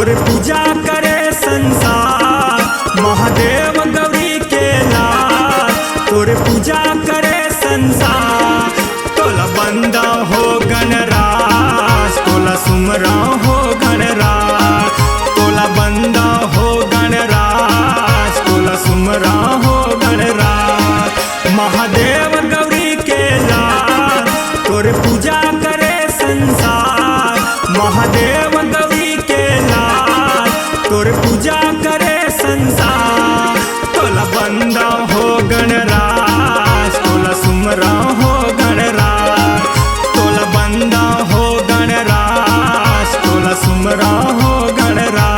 तोर पूजा करे संसार, महादेव गौरी के लाल तोर पूजा करे संसार। तोला बंदा हो गणराज, तोला सुमरा हो गणराज, तोला बंदा हो गणराज, तोला सुमरा हो गणराज। महादेव गौरी के लाल तोर पूजा करे संसार, महादेव गौरी के लाल तोर पूजा करे संसार। तोला बंदा हो गणराज, तोला सुमरा हो गणराज, तोला बंदा हो गणराज, तोला सुमरा हो गणराज।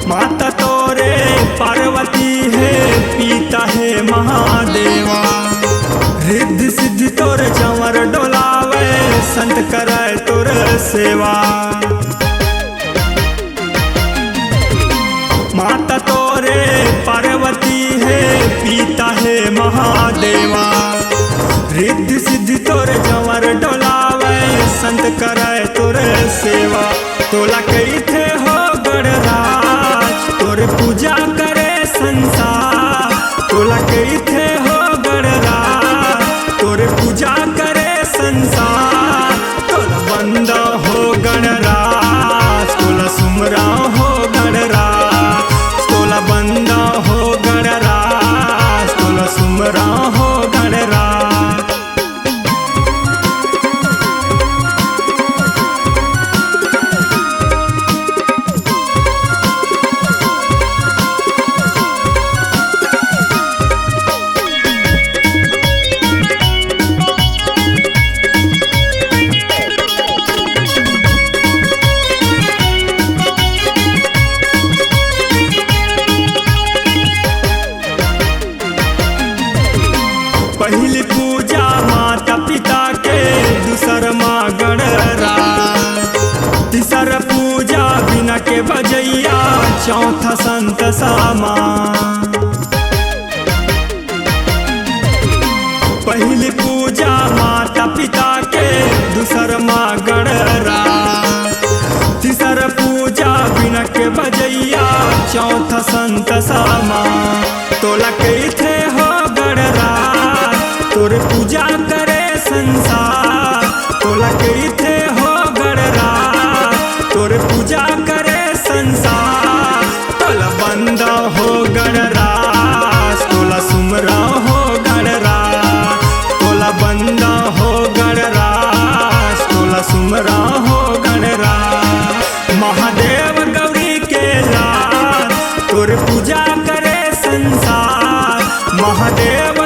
माता तोरे पार्वती है, पिता है महादेवा, रिद्धि सिद्धि तोर चंवर डोलावे, संत करे तोर सेवा। माता तोरे पार्वती है, पिता है महादेवा, रिद्धि सिद्धि तोर चंवर डोलावे, संत करे तोर सेवा। तोला कैथे हो गणराज, तोर पूजा करे संसार, तोला कैथे हो गणराज, तोर पूजा करे संसार। तोला बंदा हो गणराज, तोला सुमरा हो गणराज, तोला बंदा हो गणराज, तोला सुमरा हो गणराज। पहली पूजा माता पिता के, दूसर माँ गणराज, तीसर पूजा बिना के बजैया, चौथा संत सामा। पहली पूजा माता पिता के, दूसर माँ गणराज, तीसर पूजा बिना के बजैया, चौथा संत सामा। तोला कैथे हो गणराज, तोर पूजा करे संसार, तोला कैथे हो गणराज, तोर पूजा करे संसार। तोला बंदा हो गणराज, तोला सुमरा हो गणराज, तोला बंदा हो गणराज, तोला सुमरा हो गणराज। महादेव गौरी के लाल तोर पूजा करे संसार, महादेव